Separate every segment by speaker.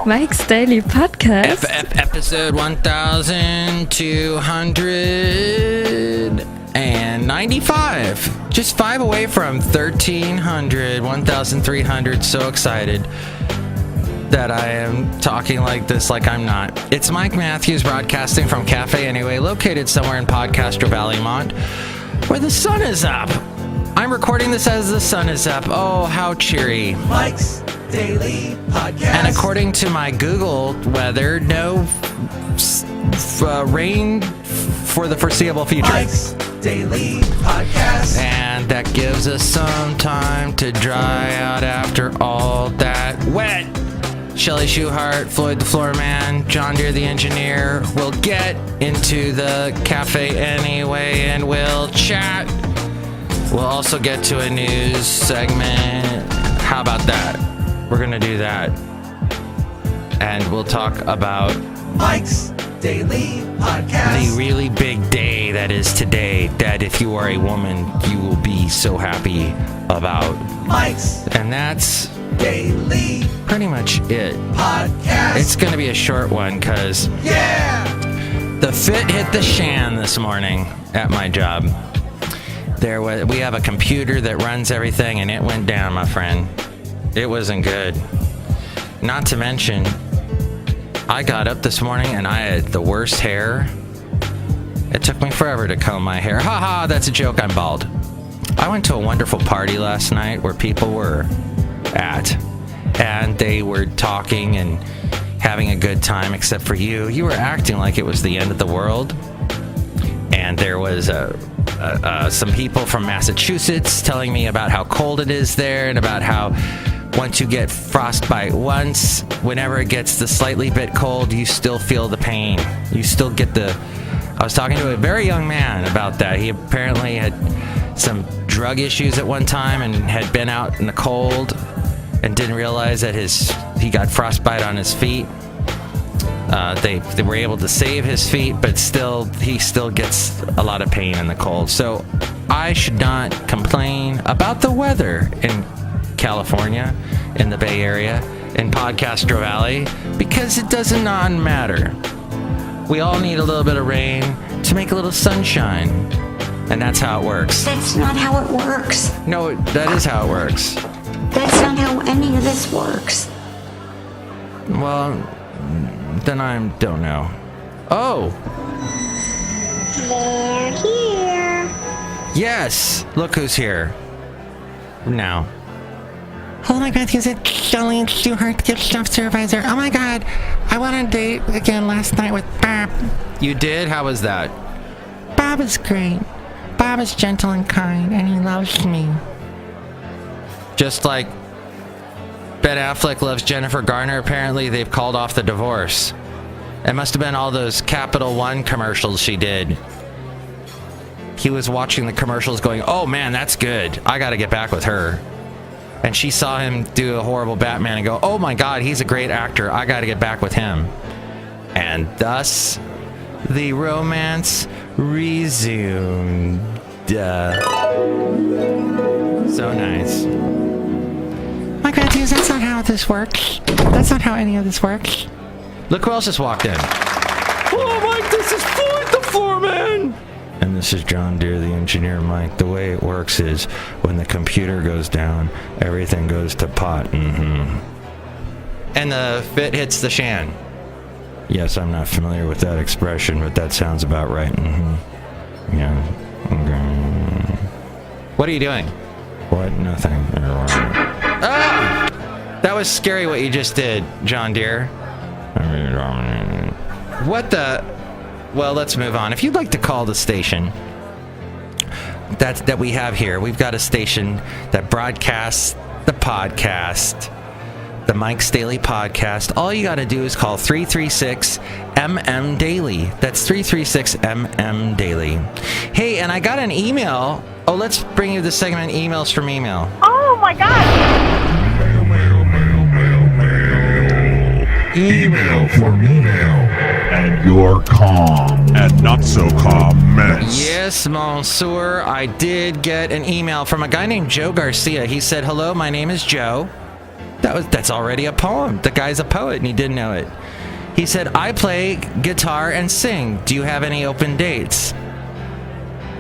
Speaker 1: Mike's Daily Podcast.
Speaker 2: Episode 1295. Just 5 away from 1300, 1300. So excited that I am talking like this, like I'm not. It's Mike Matthews broadcasting from Café Anyway, located somewhere in Podcastro Valley, Mont, where the sun is up. I'm recording this as the sun is up. Oh, how cheery.
Speaker 3: Mike's Daily Podcast.
Speaker 2: And according to my Google weather, no rain for the foreseeable future.
Speaker 3: Mike's Daily Podcast.
Speaker 2: And that gives us some time to dry out after all that wet. Chely Shoehart, Floyd the Floorman, John Deere the engineer will get into the Café Anyway and we'll chat. We'll also get to a news segment. How about that? We're going to do that. And we'll talk about
Speaker 3: Mike's Daily Podcast.
Speaker 2: the really big day that is today, that if you are a woman, you will be so happy about.
Speaker 3: Mike's
Speaker 2: And that's
Speaker 3: Daily
Speaker 2: pretty much it.
Speaker 3: Podcast.
Speaker 2: It's going to be a short one because
Speaker 3: Yeah!
Speaker 2: the fit hit the shan this morning at my job. We have a computer that runs everything, and it went down, my friend. It wasn't good. Not to mention, I got up this morning and I had the worst hair. It took me forever to comb my hair. Ha ha, that's a joke, I'm bald. I went to a wonderful party last night where people were at, and they were talking and having a good time, except for you. You were acting like it was the end of the world. And there was some people from Massachusetts telling me about how cold it is there and about how once you get frostbite once, whenever it gets the slightly bit cold, you still feel the pain. You still get the... I was talking to a very young man about that. He apparently had some drug issues at one time and had been out in the cold and didn't realize that he got frostbite on his feet. They were able to save his feet, but he still gets a lot of pain in the cold. So I should not complain about the weather in California, in the Bay Area, in Podcastro Valley, because it does not matter. We all need a little bit of rain to make a little sunshine, and that's how it works.
Speaker 4: That's not how it works.
Speaker 2: No, that is how it works.
Speaker 4: That's not how any of this works.
Speaker 2: Well, then I don't know. Oh!
Speaker 4: They're here.
Speaker 2: Yes! Look who's here. Now.
Speaker 5: Hello, Mike Matthews. It's Chely Shoehart, gift shop supervisor. Oh my god, I went on a date again last night with Bob.
Speaker 2: You did? How was that?
Speaker 5: Bob is great. Bob is gentle and kind, and he loves me.
Speaker 2: Just like Ben Affleck loves Jennifer Garner, apparently they've called off the divorce. It must have been all those Capital One commercials she did. He was watching the commercials going, oh man, that's good. I gotta get back with her. And she saw him do a horrible Batman and go, oh my god, he's a great actor. I gotta get back with him. And thus, the romance resumed. So nice.
Speaker 5: Mike Matthews, that's not how this works. That's not how any of this works.
Speaker 2: Look who else just walked in. Oh, Mike, this is Floyd the Floorman! And this is John Deere, the engineer, Mike. The way it works is when the computer goes down, everything goes to pot. Mm-hmm. And the fit hits the shan. Yes, I'm not familiar with that expression, but that sounds about right. Mm-hmm. Yeah. Okay. What are you doing? What? Nothing. Ah! That was scary what you just did, John Deere. What the... Well, let's move on. If you'd like to call the station that we have here, we've got a station that broadcasts the podcast, the Mike's Daily Podcast. All you got to do is call 336-MM Daily. That's 336-MM Daily. Hey, and I got an email. Oh, let's bring you the segment Emails from Email.
Speaker 6: Oh my god!
Speaker 7: Email from email. And your calm and not so calm mess.
Speaker 2: Yes, Monsieur, I did get an email from a guy named Joe Garcia. He said, hello, my name is Joe. That's already a poem. The guy's a poet and he didn't know it. He said, I play guitar and sing. Do you have any open dates?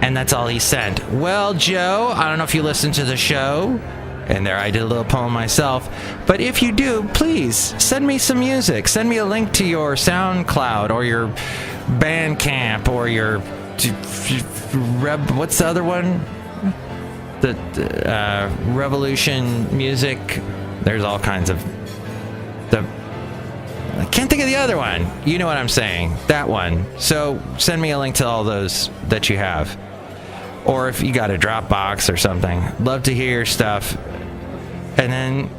Speaker 2: And that's all he sent. Well, Joe, I don't know if you listened to the show. And there I did a little poem myself. But if you do, please send me some music. Send me a link to your SoundCloud or your Bandcamp or your... what's the other one? The Revolution Music. There's all kinds of... I can't think of the other one. You know what I'm saying. That one. So send me a link to all those that you have. Or if you got a Dropbox or something. Love to hear your stuff. And then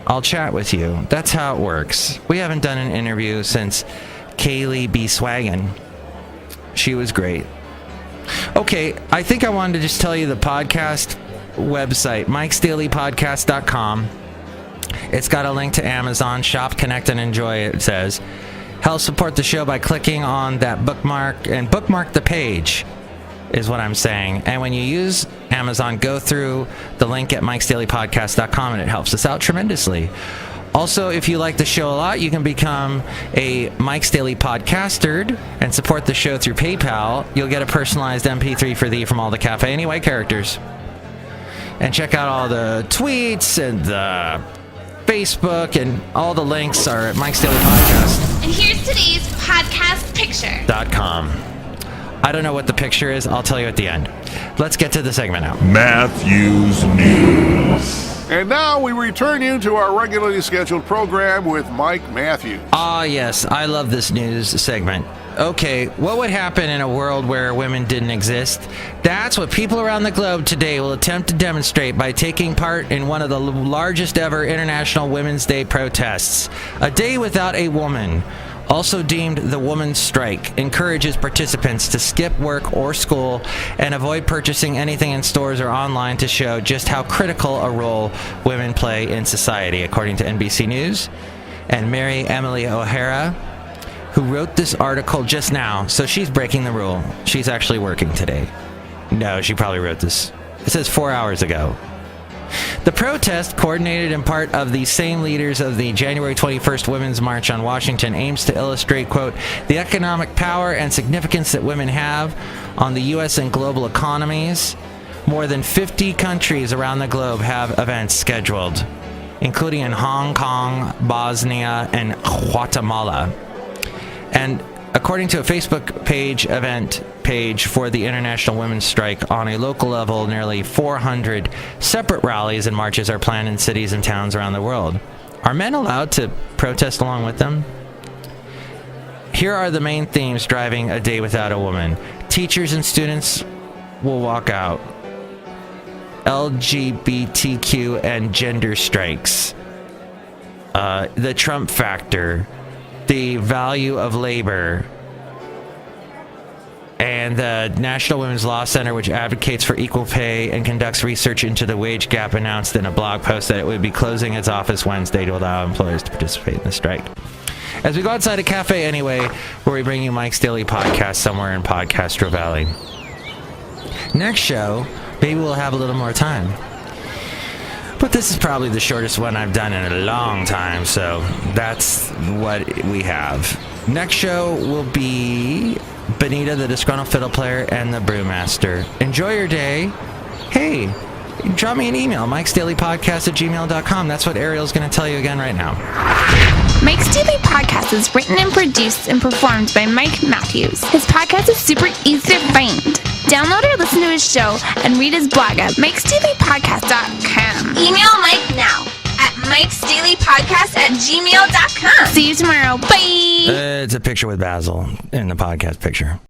Speaker 2: I'll chat with you. That's how it works. We haven't done an interview since Kaylee B. Swaggin. She was great. Okay, I think I wanted to just tell you the podcast website, mikesdailypodcast.com. It's got a link to Amazon. Shop, connect, and enjoy, it says. Help support the show by clicking on that bookmark and bookmark the page, is what I'm saying. And when you use Amazon, go through the link at mikesdailypodcast.com, and it helps us out tremendously. Also, if you like the show a lot, you can become a Mike's Daily Podcaster and support the show through PayPal. You'll get a personalized MP3 for thee from all the Café Anyway characters. And check out all the tweets and the Facebook, and all the links are at Mike's Daily Podcast.
Speaker 8: And here's today's podcast picture.
Speaker 2: .com. I don't know what the picture is. I'll tell you at the end. Let's get to the segment now.
Speaker 7: Matthew's News.
Speaker 9: And now we return you to our regularly scheduled program with Mike Matthews.
Speaker 2: Ah, yes. I love this news segment. Okay, what would happen in a world where women didn't exist? That's what people around the globe today will attempt to demonstrate by taking part in one of the largest ever International Women's Day protests. A day without a woman, also deemed the Woman's Strike, encourages participants to skip work or school and avoid purchasing anything in stores or online to show just how critical a role women play in society, according to NBC News. And Mary Emily O'Hara, who wrote this article just now, so she's breaking the rule. She's actually working today. No, she probably wrote this. It says 4 hours ago. The protest, coordinated in part of the same leaders of the January 21st Women's March on Washington, aims to illustrate, quote, the economic power and significance that women have on the U.S. and global economies. More than 50 countries around the globe have events scheduled, including in Hong Kong, Bosnia, and Guatemala. And according to a Facebook event page for the International Women's Strike, on a local level, nearly 400 separate rallies and marches are planned in cities and towns around the world. Are men allowed to protest along with them? Here are the main themes driving a day without a woman. Teachers and students will walk out. LGBTQ and gender strikes. The Trump factor. The value of labor, and the National Women's Law Center, which advocates for equal pay and conducts research into the wage gap, announced in a blog post that it would be closing its office Wednesday to allow employers to participate in the strike. As we go outside a Café Anyway, where we bring you Mike's Daily Podcast somewhere in Podcastro Valley. Next show, maybe we'll have a little more time. But this is probably the shortest one I've done in a long time, so that's what we have. Next show will be Benita, the Disgruntled Fiddle Player, and the Brewmaster. Enjoy your day. Hey, drop me an email, mikesdailypodcast@gmail.com. That's what Ariel's going to tell you again right now.
Speaker 8: Mike's Daily Podcast is written and produced and performed by Mike Matthews. His podcast is super easy to find. Download or listen to his show and read his blog at mikesdailypodcast.com. Email Mike now at mikesdailypodcast@gmail.com. See you tomorrow. Bye!
Speaker 2: It's a picture with Basil in the podcast picture.